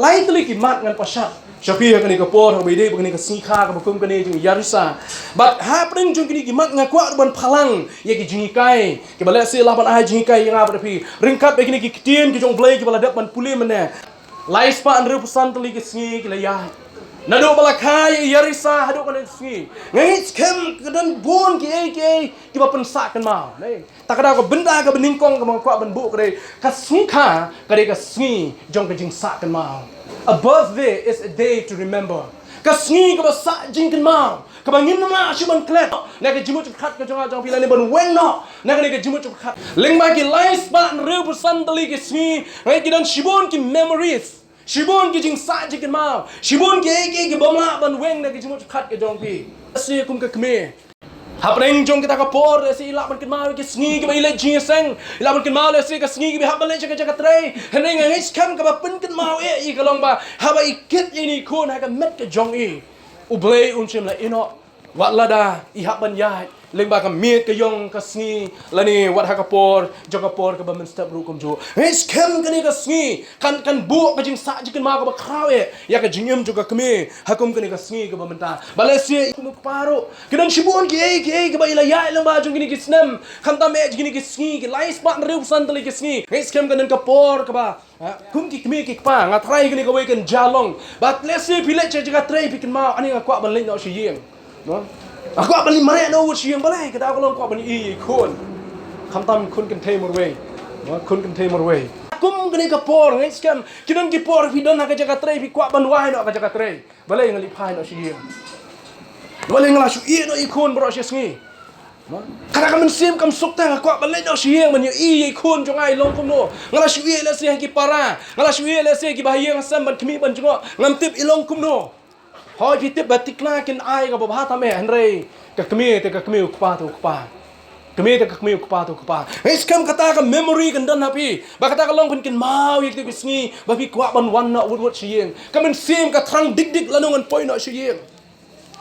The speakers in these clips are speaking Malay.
lain tali ki mat ngan pasat Shapir kani ka por habide kani ka sikha ka bakum kani jing yarisa but happening jung kani ki mat nga kwa ban phalang ye ki jingai ki bala se la ban ai jingai yang apa pi ringkat begini ki kitien ki jong blai ki bala dak ban puli mane lais pa andre pusan tali ki sngi ki la ya nado bala khai yarisa hado kani sngi ngai kem kedan bon ki ba pensa kan mau nei takada ko benda ka beningkong ka kwa ban bu ka ka sikha ka sngi jong ka jing sa kan mau. A birthday is a day to remember. Kasngi ka ba sa jingkin mau. Ka ba ngin na si ban klet. Na ka jimu khat ka jong pila ni ban weng no. Na ka jimu khat. Leng ba ki lies ba real person dali ki sngi. Ngai ki dan shibon ki memories. Shibon ki jing sa jingkin mau. Shibon ki bomla ban weng na ka jimu khat ka jong pi. Si kum ka Kmie. Hapreng jong kita ka por si ila ban kin mau ki sngi ki ba ile jingseng ila ban kin mau si ka sngi ki ba ban le ka trei heneng ngai skam ka ba pin kin mau i ka long ba ha ba ikit ini khun ha ka met ka jong i u blei chim la ino wat lada I ha ban yai leng ba ka miet ka yong ka sngi la ni wat ha ka por jong ka por ka ba men step ru kum jo ngai skam ka ni ka sngi kan bu ka jing sa jikin mau ka ba kraw ya ka jingem jo ka Kmie hakum ka ni ka sngi ka ba menta ba le si kum paro kidan shibon ki ba ila ya lang ba jong ki snem kan ta me ki sngi ki lais ba rew san tali ki sngi ngai skam ka nen ka por ka ba kum ki Kmie ki pa nga try ki ni ka we kan jalong ba le si pile che ka try pikin mau ani nga kwa ban le no shi yeng no aku beli mare no wut siang balai kita aku long aku beli Khun khamtam Khun kan thei morway Khun kan thei morway kum kani ka por ngai scam kinan ki por fi don ka jaga trei fi kwa ban wai no ka jaga trei balai ngali phai no siang balai ngala su I no I Khun bro sia sngi kada ka men sim kam sukta ka kwa balai no siang man I Khun jong ai long kum no ngala su I la sia ki para ngala su I la sia ki bahayang sam ban Kmie ban jongo ngam tip ilong kum no hoi fi tip batikla kin ai ka ba ta me hanrei ka Kmie te ka Kmie ku pa tu ku pa Kmie te ka Kmie ku pa tu ku pa es kam kata ka memory kan dan hapi ba kata ka long kin mau yek te sngi ba fi kwa ban wan na wut sieng ka men sim ka trang dik lanungan poi no sieng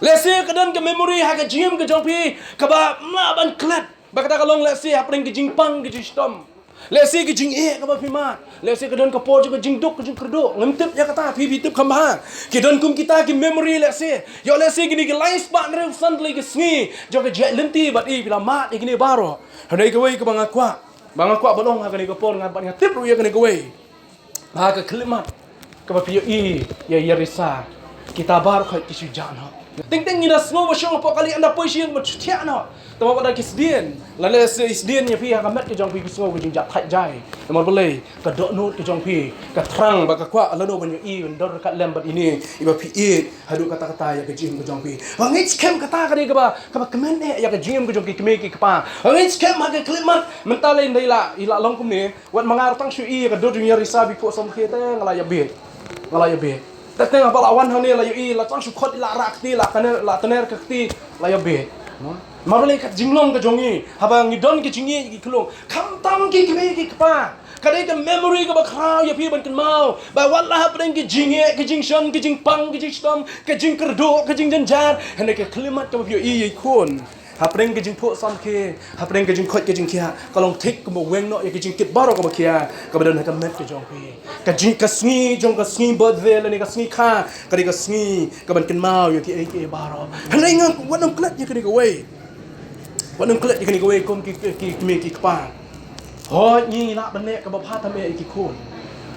lese ka dan ka memory ha ka jim ka jong pi ka ba ma ban klat ba kata ka long lese ha pring ki jing pang ki jistom lese ki jing ka ba fi ma lese ka dan ka por ka jing duk ka jing kerdo ngam tip ya kata fi tip khamba ki dan kum kita ki memory lese yo lese ki ni ki life ba re san le ki sngi jo ka je lenti ba I bila ma ki ni baro hanai ka wei ka banga kwa balong ha ka ni ka por ngan ba ni tip ru ya ka ni ka wei ba ka klimat ka ba fi I ya yarisa kita bar kha ki su jan ha ting ina Sngewbha shong po kali anda poi siang ba thia no tama pada kisdien lale se isdien ya pi ha kamet ke jong pi Sngewbha jing jat thai jai nomor belai ka dok not ke jong pi ka trang ba ka kwa lano ban I ndor ka lem bat ini iba pi I hadu kata-kata ya ke jing ke jong pi wangi scam kata ka ni ka ba kemen ya ke jing ke jong ki Kmie ki pa wangi scam ha ke klimat mentale ndai la ila long kum ni wat mangar tang su I ka do jing ya risa bi po som ke te ngala ya be tateng apa lawan hane la I la tang su khot la rakti la kana la tener kakti la ya be marole ka jinglong ka jongi haba ngidon ki jingi ki klong khamtam ki Kmie ki pa kadai ka memory ka ba khaw ya pi ban kan mau ba walla hapeng ki jingi ki jingshon ki jingpang ki jingstom ki jingkerdo ki jingjanjar hane ka klimat ka pi I Khun hapeng ki jingpo sam ke hapeng ki jingkhot ki jingkia kalong thik ko weng no ya ki jingkit baro ka ba kia ka badan ka met ki jong pi ka jing ka sngi jong ka sngi birthday la ni ka sngi kha ka di ka sngi ka ban kan mau ya ki baro hane ngam wadam klat ya ka di ka wei wadam klat ya ka ni ka wei kom ki Kmie ki pa hoi ni na ban ne ka ba pha ta me ki Khun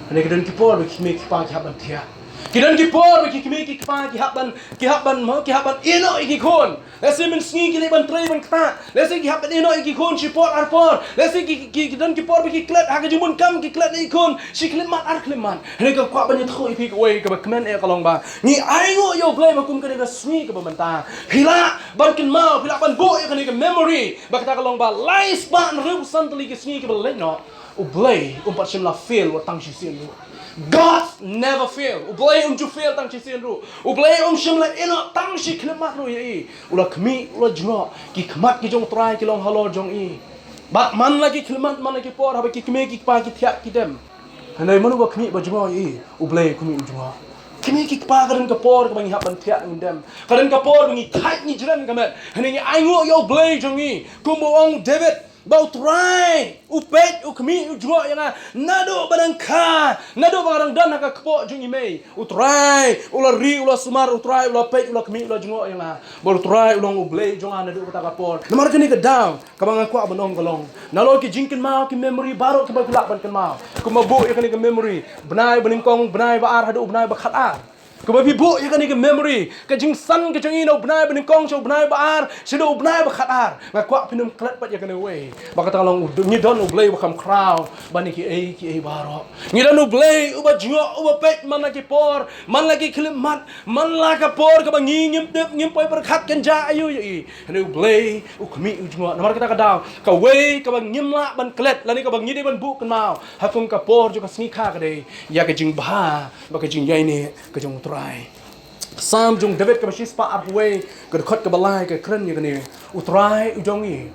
hane ka dan ki por ki Kmie ki pa ki haban thia kidan ki por ki Kmie ki pa ki haban ino ki Khun lese men sngi ki le ban trei ban kta lese ki haban ino ki Khun si por ar por lese ki dan ki por ki klat ha ka jumun kam ki klat ni Khun si klimat ar klimat hene ka kwa ban thoi pi ka wei ka ba kmen ka long ba ni ai ngo yo blai ma kum ka ni ka sngi ka ba menta hila ban kin mau hila ban bo ka ni ka memory ba ka long ba lies ba rew san tali ki sngi ka ba le no u blai pat sim la fail wa tang si sin God never fail. Ublay ju fail tang chi sin ru. Ublay shim la ino tang shi klimat ru ye. Ula Kmie ula jno ki khmat ki jong try ki long halor jong I. Bat man lagi klimat man lagi por ha ki Kmie ki pa ki thia ki dem. Hanai manu ba Kmie ba jno I. Ublay Kmie jno. Kmie ki pa garan ka por ka bang ha ban thia ngin dem. Garan ka por ngi thai ni jran ka met. Hanai ai ngo yo blay jong I. Kumbo ong David bau try upet ukmi ujua yang nado badangka nado barang dan haka kepo jung imei utrai ula ri ula sumar utrai ula pet ula kmi ula jungo yang bau try ulong ublei jong nado kata kapor namar kini ke down kabang aku abanong golong nalo ki jingkin mau ki memory baru ki bagulak ban kan mau kumabu yang kini ke memory benai beningkong benai baar hadu benai bakhat ar kebabi bu ya kan ni ke memory ke jing san ke jing ino benai beningkong show benai baar sedo benai bakhat ar ngakwa pinum klet pat ya kan we bakata long ni don ublei bakam crown bani ki ai baro ni don ublei uba jingo uba pet man lagi por man lagi klimat man lagi por ke bangi ngim poi berkhat kan ja ayu yi ni ublei ukmi ujingo namar kita kadau ka we ke bang ngim la ban klet lani ke bang ni de ban bu kan mau hakung ka por juga sni kha ka de ya ke jing bha ba ke jing yai ni ke jong utrai sam jung David ke basis pa arwe ke khot ke balai ke kren ye ni utrai ujongi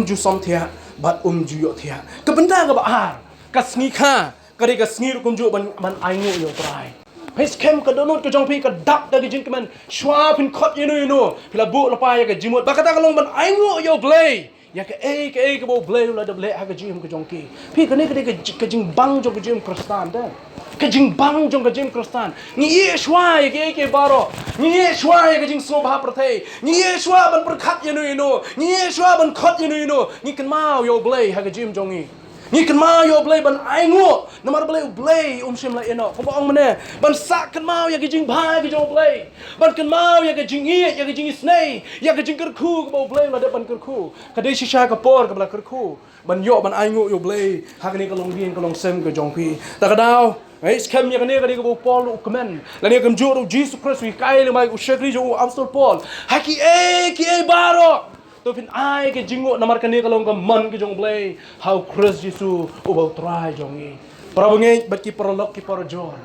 ju som thia bat ju yo thia ke benda ke baar ka sni kha ka de ke sni ru kum ju ban aingu yo utrai His kem ke donut ke jong pi ke dak dari jing kemen shwa pin khot ye no pila bu lapa ya ke jimut bakata kalong ban aingu yo blay ya ke bo blay la de blay ha ke jim ke jong ki pi ke ne ke jing bang jong ke jim kristan da ke jing bang jong ke jim kristan ni ye shwa ye ke baro ni ye shwa ye ke jing Sngewbha prathe ni ye shwa ban perkhat ye no ni ye shwa ban khot ye no ni kan mau yo blay ha ke jim jong ni kan mau yo blay ban aingu namar blay sim la eno ko bang mane ban sak kan mau ya ke jing bha ke jong blay ban kan mau ya ke jing ye ya ke jing snei ya ke jing ker khu ko blay la de ban ker khu ka de shisha ka por ka bla ker khu ban yo ban aingu yo blay ha ke ni ka long bien ka long sem ke jong pi ta ka dau ai skam ya ke ni ka bo Paul ukmen la ni kam jo Jesus Christ wi kai le mai u shekri jo apostol Paul ha ki baro to pin ai ke jingo namar kani kalong ka man ke jong blay how Christ Jesus about try jong i prabunge bat ki prolog ki porjor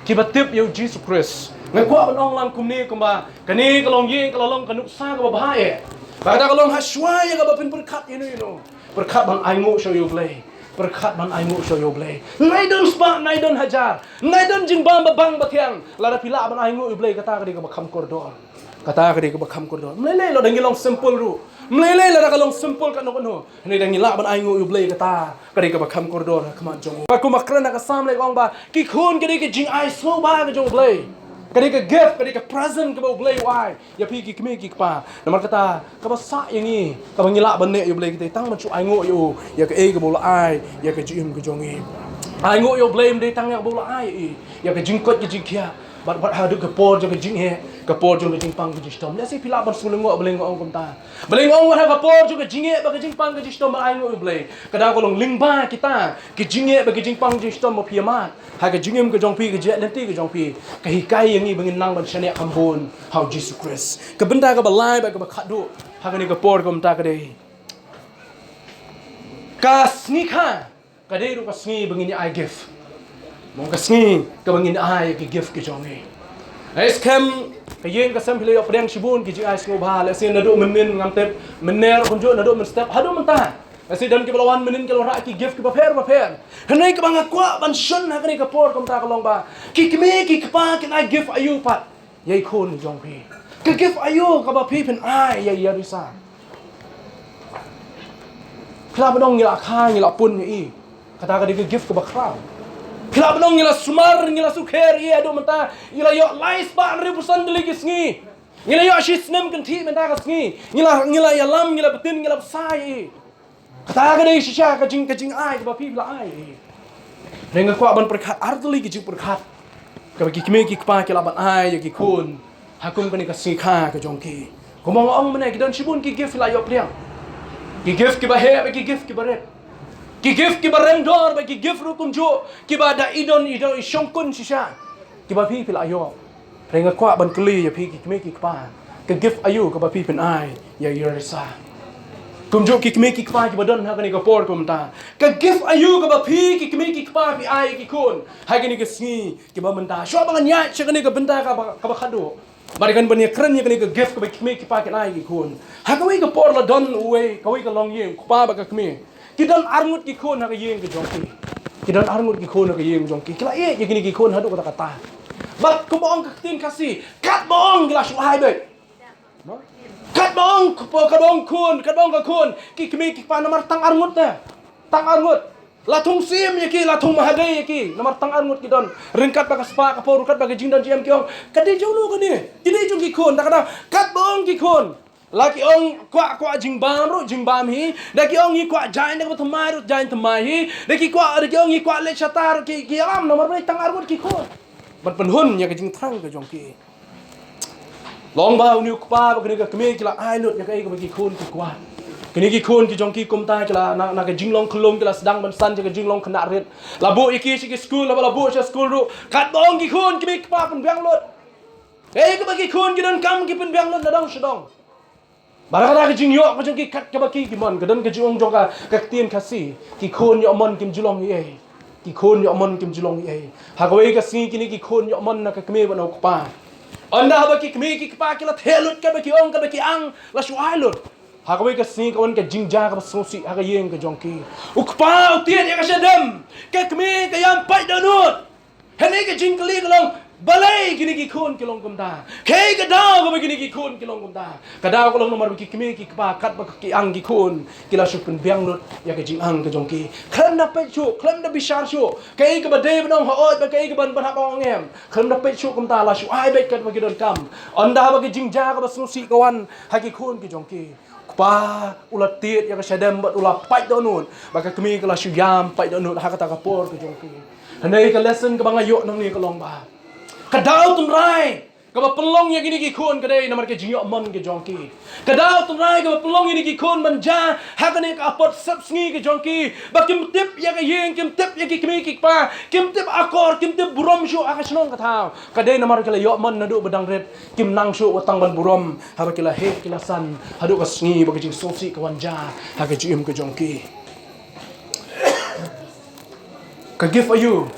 ki batip yo Jesus Christ ngakwa banong lang kumni kumba kani kalong ye kalong kanuk sa ka babae bada kalong haswa ya ka bapin berkat ino berkat ban aingo show yo blay berkat ban aingo show yo blay nai don spa nai don hajar nai don jing bang babang batyang lara pila ban aingo yo blay kata ka di ka bakam kordor kata ka di ka bakam kordor mlele lo dangi long simple ru mlele la ka long simple ka no ni dangi la ban aingo yo blay kata ka di ka bakam kordor kama jong ba ku makran ka sam le ong ba ki khun ka di ka Jingai Sngewbha ka jong blay ka di ka gift ka di ka present ka blay why ya pi ki Kmie ki pa namar kata ka ba sa yang ni ka bangi la ban ne yo blay kita tang ma chu aingo yo ya ka ka bo la ai ya ka jim ka jong i aingo yo blay mde tang ya bo la ai ya ka jing kot ki jing kia bat hadu ke por jo ke jing he ke por jo ke jing pang ke jistom le si pila bar sulungo beleng ong kumta beleng ong ha ke por jo ke jing he ba ke jing pang ke jistom ba aingo blay kada ko long lingba kita ke jing he ba ke jing pang jistom ma piamat ha ke jingem ke jong pi ke jet nanti ke jong pi ke hikai yang ni bengin nang ban shane kambon how Jesus Christ ke benda ke balai ba ke ba khadu ha ke ni ke por kumta ke dei kas ni kha ke dei ru ka sngi bengin I give mong kasngi ka bangin ai ki gift ki jongi ai scam ka yen ka sam phile op reng shibun ki Jingai Sngewbha le sin nado men ngam tep mener kunjo nado men step hado men ta asi dan ki balawan menin ki ra ki gift ki ba pher hanai ka banga kwa ban shun ha ka ni ka por kom ta ka long ba ki Kmie ki pa ki ai gift ayu pat yai khon jong pi ka gift ayu ka ba pi pen ai yai yarisa kla ba dong ni la kha ni la pun ni kata ka di gift ka ba kra kila benong ngila sumar ngila sukher ye ado menta ngila yo lais ba 100% deli kisngi ngila yo shisnem kan thi menta kasngi ngila ya lam ngila betin ngila sai kata ka dei shisha ka jing ai ba pi la ai renga kwa ban perkhat ardli ki jing perkhat ka ki Kmie ki pa ki la ban ai ki khun hakum kan ka si kha ka jongki komong ong mene ki don shibun ki gift la yo pliang ki gift ki ba he ki gift ki ba ret ki gift ki bareng dor ba ki gift ru kum jo ki ba da idon shongkun shisha ki ba pi pil ayo renga kwa ban kli ya pi ki Kmie ki pa ka gift ayo ka ba pi pen ai ya yerisa kum jo ki Kmie ki pa ki ba don ha ka ni ka por kum ta ka gift ayo ka ba pi ki Kmie ki pa pi ai ki kun ha ka ni ka sngi ki ba menta sho ba nya che ka ni ka benda ka ba khado mari kan ban ya kren ya ka ni ka gift ka ba Kmie ki pa ki ai ki kun ha ka wi ka por la don we ka wi ka long yem pa ba ka Kmie kidan arngut ki khon ha yeng ke jongki kidan arngut ki khon ha yeng jongki kila ye gini ki khon hadu kata kata bat ko bong ka tin kasi kat bong gila shu hai be no Kadong Khun ka Khun ki Kmie ki pa namar tang arngut na. Tang arngut. Latung sim yaki latung mahagai yaki namar tang arngut ki don. Ringkat baga spa ka por kat baga jingdan jam ki ong. Kadai jolu ka ni. Kini jong ki Khun takada kadong ki Khun. Laki ong kwa jingbam hi. Daki ong hi kwa jain dak thamai ru jain thamai hi. Daki ong hi kwa le chatar ki alam namar bai tang arngut ki Khun. Bat penhun ya ka jing thang ka jong ki. Long bao niu pa ba kini ka Kmie kila ai lut ya kai ka bagi Khun ki kwa kini ki Khun ki jong ki kum ta kila na ka jinglong khulung kila sedang ban san ka jinglong khna rit labu iki si school labu cha school ru kat bong ki Khun ki pa pen biang lut ka bagi Khun ki don kam ki pen biang lut na dong sedong baraka ka jing yo ka jong ki kat ka bagi ki mon ka don ka jong jong ka tien khasi ki Khun yo mon kim julong ye ki Khun yo mon kim julong ye ha ka wei ka si kini ki Khun yo mon na ka Kmie ban ok pa anda haba ki Kmie ki pa kila thelut ka ba ki ong ka ba ki ang la shuai lut ha ka wei ka sing ka wan ka jingja ka sosi ha ka yeng ka jongki ukpa utian ya ka shadam ka Kmie ka yam pai danut hene ka jingkali ka long balai kini ki Khun ki long kum da ke ka daw ka ba kini ki Khun ki long kum da ka daw ka long nomar ki Kmie ki pa kat ba ki ang ki Khun kila shupun biang lut ya ka jing ang ka jongki klam na pe chu klam na bishar chu kai ka ba de ba nong ha oi ba kai ka ban ha bong em klam na pe chu kum ta la shu ai be kat ba ki don kam anda ba ki jingja ka ba susi ka wan ha ki Khun ki jongki pa ulat tiet ya ka shadam ba ulat pai donut ba ka Kmie ka la shu yam pai donut ha ka ta ka por ka jongki hanai ka lesson ka ba ngayo nang ni ka long ba Kadau tumrai, kaba pelong yang ini ki Khun kadai namar ke jingyo mon ke jongki. Kadau tumrai kaba pelong ini ki Khun manja, hakane ka apot sap sngi ke jongki. Bakim tip ya ka yeng, kim tip ya ki Kmie ki pa, kim tip akor, kim tip burom shu akasnong katau. Kadai namar ke la yo mon nadu bedang red, kim nang shu watang ban burom, haba ke la he ke la san, hadu ka sngi bagi jing sosi ka wanja, ha ka jim ke jongki. Ka give ayu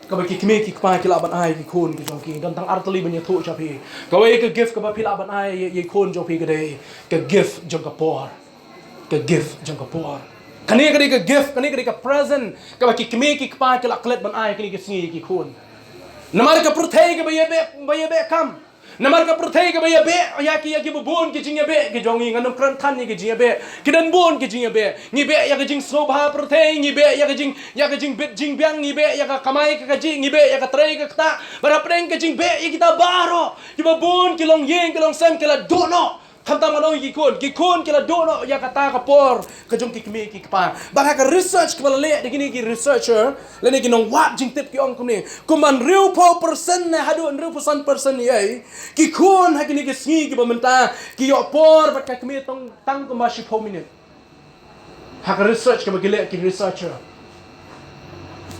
ka bagi Kmie ki pa kila ban ai ki Khun ki jongki dan tang artli ban ye thu chapi ka wei ka gift ka ba pila ban ai ye Khun jopi ka dei ka gift jong ka por ka gift jong ka por kani ka gift kani ka present ka bagi Kmie ki pa kila klet ban ai kini ki sngi ki Khun namar ka prthei ka ba ye be kam namar ka prthei ka ba ye be ya ki bubun ki jing ye be ki jongi nganam kran than ni ki jing ye be ki dan bon ki jing ye be ni be ya ki jing Sngewbha prthei ni be ya ki jing bit jing biang ni be ya ka Kmie ka jing ni be ya ka trei ka ta bara preng ka jing be ya kita baro ki bubun ki long yeng ki long sam ki la dono Khamtam manong ki Khun ki la dono ya kata ka por ka jong ki Kmie ki pa bara ka research ka le de kini ki researcher le ni ki nong wat jing tip ki ong kumni kuman riu po persen na hadu riu persen ye ki Khun ha kini ki sngi ki bamenta ki yo por ba ka Kmie tang ko ma shi po minute ha ka research ka bagile ki researcher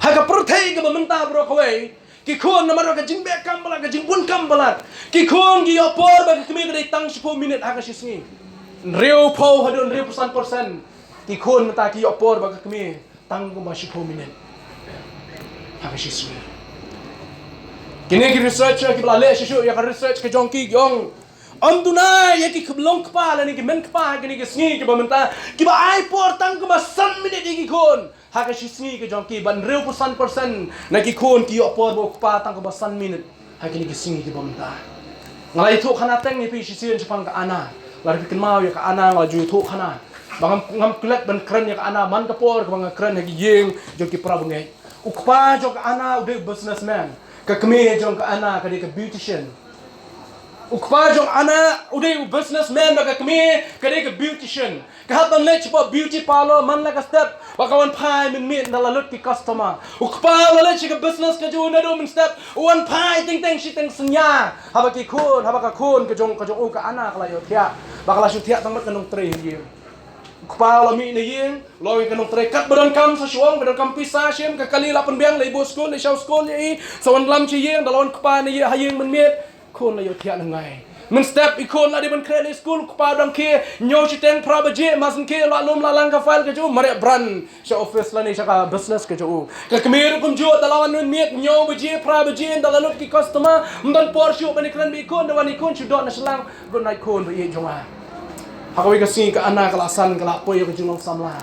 ha ka perthei ka bamenta bro kawai ki Khun namar ka jing be kam bala ka jing bun kam bala ki Khun ki yo por ba Kmie ka dei tang 10 minute ha ka shi sngi riu po hadu riu persen ki Khun ta ki yo por ba Kmie tang ko ma 10 minute ha ka shi sngi kini ki researcher ki bala le shi ya ka research ka jong ki yong tunai ya ki kblong kpa la ni ki men kpa kini ki sngi ki ba menta ki ba ai por tang ko ba 1 minute ki Khun ha ka shi sngi ki jong ki ban riu persen na ki Khun ki yo por bo kpa tang ko ba 1 minute ha kini ki sngi ki ba menta ngalai thu khana teng ni pi shi sien chapang ka ana la ri kin mau ya ka ana ngala ju thu khana bangam ngam klet ban kran ya ka ana man ka por ka bang kran ki yeng jong ki pra bungai ukpa jong ka ana ude businessman ka Kmie jong ka ana ka ka beautician ukpa jong ana ude businessman ka Kmie ka ka beautician ka hatan le chipa beauty parlor man la ka step bakawan pai min na la lut ki customer ukpa la le chi ka business ka ju na do min step wan pai ting shi ting snya haba ki Khun haba ka Khun ka jong u ka ana ka la yo thia bakala shu thia tang mat ka nong tre yeng ukpa la mi na yeng loy ka nong tre kat badan kam sa shuang badan kam pisa shem ka kalila pen biang le bo school le shaw school ye sawan lam chi yeng dalon ukpa na ye ha yeng min met Khun la yo thia na ngai min step i Khun la di ban kre school ku pa dang ke nyo chi teng pra ba je masin ke la lum la lang ka file ke ju mare bran sha office la ni sha ka business ke ju ka Kmie kum ju dalawan nun miet nyo ba je pra ba je dalanut ki customer mban por shu ban kran bi Khun da wan i Khun chu dot na shlang good night Khun ba ye jonga ha ka wi ka si ka ana ka la san ka la po ye ka ju long sam la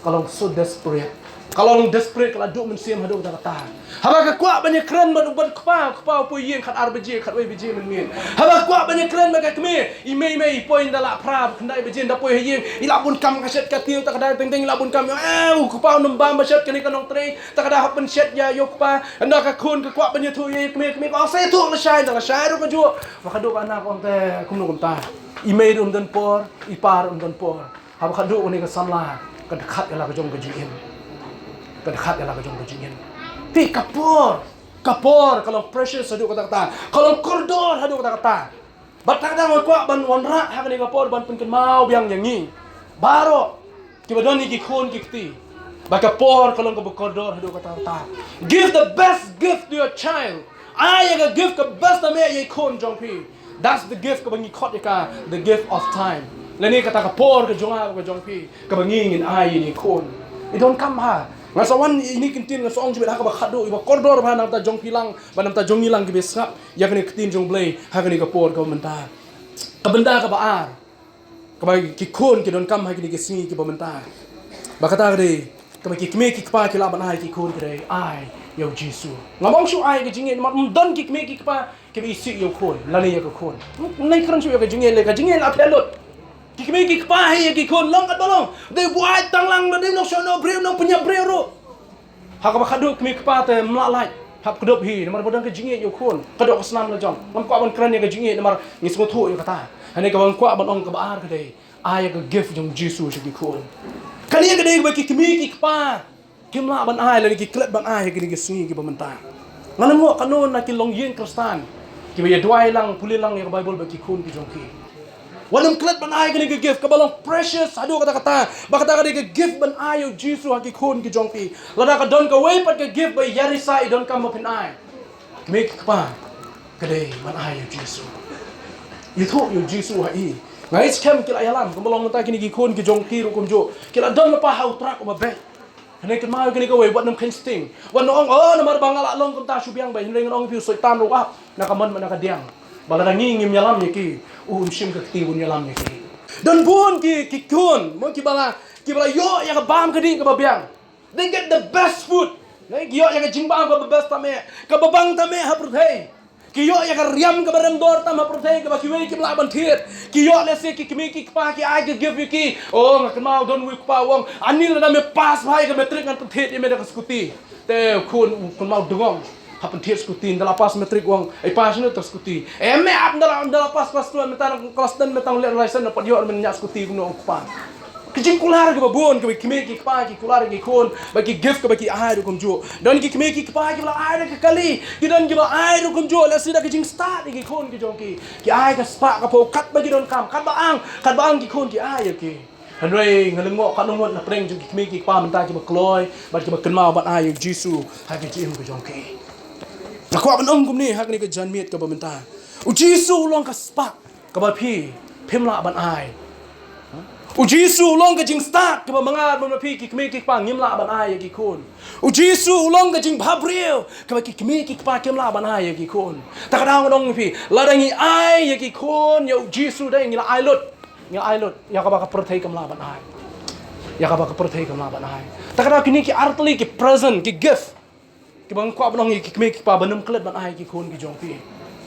ka long so desperate Kalau desperate kalau duk mensiam haduk kata. Haba ka kuat banyak keren ban kpa po yen khat arbije khat oi bije men mien. Haba kuat banyak keren maka kemie imei poin dala pra kendai bije da po yen ilabun kam kaset katiu tak ada teng ilabun kam kpa nembam baset kini kanong tre tak ada hapen set ya yo kpa anda ka khun ka kuat banyak tu ye kemie ko se tu la shai ro ka ju maka duk anak on te kum no kum ta imei dan por ipar dan por haba khaduk ni ka samla ka khat ala ka jom ka jin Kedekat ialah kejong kejingin. Ti kapur kalau precious haduk kata-kata. Kalau kordor haduk kata-kata. Batang-tang kuat ban wanra hak ni kapur ban penken mau biang yang ni. Baro kibadon ni Khun kiti. Bakapor kalau ke Bakordor haduk kata-kata. Give the best gift to your child. I yang give ke best na me ye Khun jong pi. That's the gift ke bangi khot ka, the gift of time. Lani kata kapor ke jonga ke jong pi. Ke bangi ngin ai ni Khun. It don't come ha. Ngasawan ini kintin ngasong jibet haka bakado iba kordor ba namta jong pilang ba namta jong ilang gibe sap ya kini kitin jong blay haka ni kapor ka menta ka benda ka baar ka ba ki Khun ki don kam haka ni kisni ki ba menta ba kata gade ka ba ki kme ki pa ki la ban hai ki Khun gade ai yo jisu ngamong shu ai ka jingen ma don ki kme ki pa ki bi si yo Khun lani ya ka Khun nai kran shu ya ka jingen le ka jingen la pelot Kmie ki kpa he ki Khun long kat balong de buai tanglang de no sono breu no punya breu ro ha ka khadu kmie kpa te mlalai hap kedop hi namar bodang ke jinge yo Khun kedop snam la jong ngam kwa ban kran ye ke jinge namar ngismo thu yo kata hane ka ban kwa ban ong ka baar ke de ai ka gift jong jisu shi ki Khun kani ke de ba ki kmie ki kpa kimla ban ai la ki klet ban ai ke ni singi ki bamenta ngalam mo kanon na ki long yin kristan ki ba dwai lang pulilang ye ka bible ba ki Khun ki jong ki Walam klet ban ai kini ke gift kabalong precious hadu kata-kata bakata kini ke gift ban ayo jisu haki Khun ki jongpi lada ka don ka way pat ke gift ba yarisa I don kam mapin ai make pa kade ban ayo jisu itu yo jisu hai ngai scam kila yalam kabalong ta kini ki Khun ki jongki ru kumjo kila don pa hau trak ba be hane kan mau kini ka way wat nam ken sting wan ong namar bangala long kum ta subyang ba hinreng ong piu soitan ru ap nakaman man nakadiang balada ngingim yalam yaki shim ka tibun yalam yaki don bun ki Khun mo ki bala yo ya ka bam ka ding ka babyang they get the best food nai yo ya ka jingbang ka best tame ka babang tame ha prthei ki yo ya ka riam ka barem dor tam ha prthei ka ba kiwe ki bla ban thiet ki yo le se ki kmi ki pa ki ai ka give you ki ngak mau don wi pa wong anil na me pass bhai ka metric kan thiet ye me ka skuti te Khun mau dungong hapen thiet skutin dala pas metrik wong ai pas no ter skuti me ap dala pas tuan metang kelas dan metang le license dapat yo men nyak skuti kuno pa kijing kular ke babon ke kmie ki pa ki kular ki Khun bagi gift ke bagi ai ru kumjo don ki kmie ki pa ki la ai ke kali ki don ki ba ai ru kumjo la sida kijing start ki Khun ki jongki ki ai ka spa ka po kat bagi don kam kat baang ki Khun ki ai ki Henry ngalengok kanungot na preng ki kmie ki pa menta ki ba kloy ba ki ba kenmau bat ai jisu ha ki jim ki jongki Nakwa ban kum ni hak ni ke janmiet ke bamenta. Ujisu long ka spak ke ba phi phimla ban ai. Ujisu long ka jing start ke ba mangat ban phi ki kmi ki pa ngimla ban ai ki Khun. Ujisu long ka jing bhabril ke ba ki kmi ki pa kimla ban ai ki Khun. Takadang dong phi ladangi ai ki Khun ya ujisu dai ngila ai lut. Ngila ai lut ya ka ba ka perthai kamla ban ai. Ya ka ba ka perthai kamla ban ai. Takadang kini ki artli ki present ki gift ki bang kwa banong ki kme ki pa banam klet ban ai ki Khun ki jongpi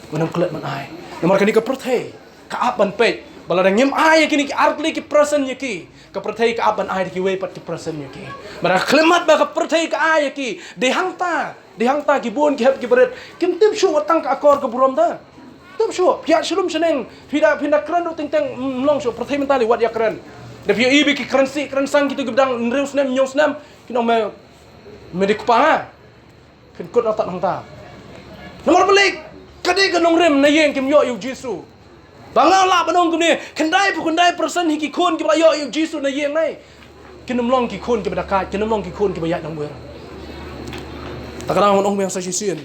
banam klet ban ai namar kani ka prthei ka ap ban pe bala ngim ai ki ni ki artli ki present ki ka prthei ka ap ban ai ki we pat ki present ki mara khlemat ba ka prthei ka ai ki dehangta ki bon ki hep ki beret kim tim shu watang ka akor ka burom da tim shu pia shulum sheneng phida kran do ting teng long shu prthei mentali wat ya kran de pia ibi ki kran sang ki tu gibdang nreus nem nyos nem ki no me medik pa Khun kut otak nang ta. Nomor balik kadi kanong rem na yeng kim yo yu jisu. Bangal la banong kum ni kendai person hi ki Khun ki ba yo yu jisu na yeng nai. Kinum long ki Khun ki ba dakat, kinum long ki Khun ki ba yat nang wer. Takana on ong yang sa sisien.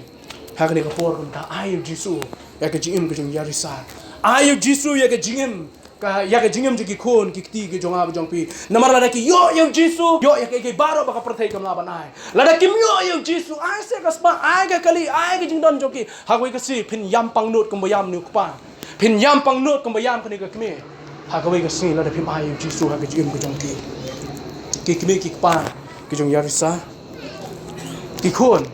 Ha kani ka por kun ta ayu jisu ya ka jingim ka jong yarisa. Ayu jisu ya ka jingim ka ya ka jingim ki Khun ki ti ki jonga ba jong pi. Namar la ki yo yu jisu yo ya ka baro ba ka perthai kam la ban ai. La kim yo yu jisu ai se ka spa ai ka kali ai ka jing don joki. Ha ko ka si pin yam pang nut kum ba yam ni pa. Pin yam pang nut kum ba yam kani ka kme. Ha ka ka si la da pim ai yu jisu ha ka jingim ka jong ki kmie ki pa ki jong yarisa ki khun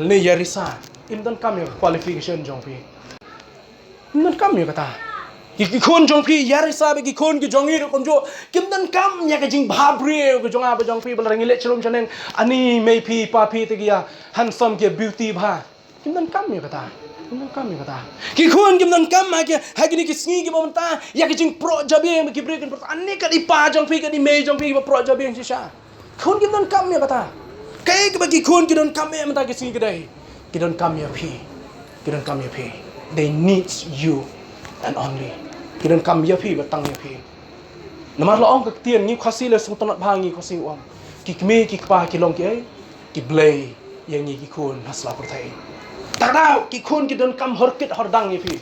le yarisa im dan kam ya qualification jong pi im dan kam ya kata ki khun jong pi yarisa be ki khun ki jong ir kon jo kim dan kam ya ka jing bhabri ko jong a ba jong pi bal ringile chlum chaneng ani me pi pa pi te ya handsome ke beauty bha kim dan kam ya kata kim dan kam ya kata ki khun kim dan kam ma ke ha ki ni ki sngi ki bom ta ya ki jing pro jabi ki bre kan pro ani ka di pa jong pi ka di me jong pi ba pro jabi chi sha khun kim dan kam ya kata kai ki ba ki khun ki don kam ya ma ta ki sngi ki dai ki don kam ya pi ki don kam ya pi they need you and only ki don kam ya pi ba tang ya pi namar lo ong ka tien ni khasi le sung tonat bhangi khasi om ki kmi ki pa ki long ki ai ki blay yang ni ki khun hasla perthai tak dau ki khun ki don kam horkit hordang ya pi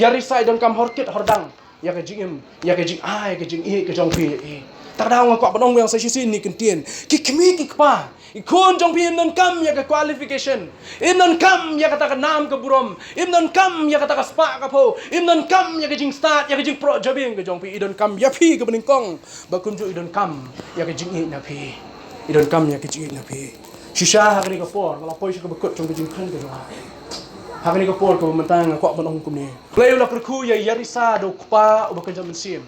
yari sai don kam horkit hordang ya ka jing ya ka jing ai ka jing e ka jong pi e tak dau ngak padong yang sai sin ni kan tien ki kmi ki pa khun jong pi non kam ya ka qualification in non kam ya kata ka nam ka burom in non kam ya kata ka spa ka pho in non kam ya ka jing start ya ka jing pro jabing ka jong pi idon kam ya pi ka bening kong ba kun ju idon kam ya ka jing e na pi idon kam ya ka jing e na pi shisha ha ka ni ka por ngala poi ka bakut jong ka jing khan ka jong ha ka ni ka por ko mentang ko ban ong kum ni play la ku ya yarisa do pa ba ka jam sim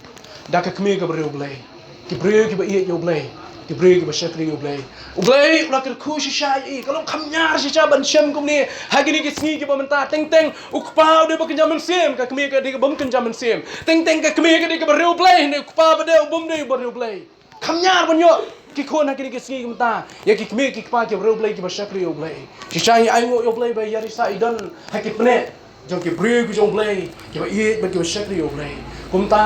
da ka kmi ka bre play ki bre ki ba ye yo play ki bre ki ba shakri yo play ublay ula kir khu shisha i kalong khamnyar shisha ban shem kum ni hagini ki sngi ki bamanta teng teng ukpa de ba kanjam sem ka kmi ka de bam kanjam sem teng teng ka kmi ka de ba rew play ne ukpa ba de bum de ba rew play khamnyar ban yo ki khon hagini ki sngi ki mata ya ki kmi ki pa ki rew play ki ba shakri yo play shisha i ai yo play ba yari sa idan hakit pne jong ki bre ki jong play ki ba i ba ki ba shakri yo play kumta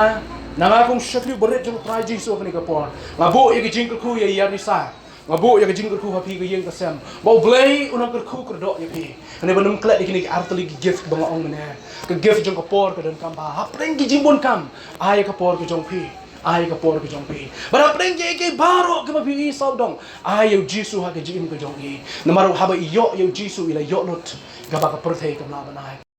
nanga kung shakri boret jong praji so kani ka por ngabo ya ki jing ku ya yari sa ngabo ya ka jing ku ha pi ka yeng ka sem bo blay unang ku do ya pi ane banum klet ikini ki artali ki gift bang ong mene ka gift jong ka por ka dan kam ba apreng ki jing bon kam ai ka por ka jong pi ai ka por ka jong pi bara apreng ke baro ka ma pi sau dong ai yo jisu ha ka jing ka jong i namaro haba yo jisu ila yo lot ga ba ka perthai ka na banai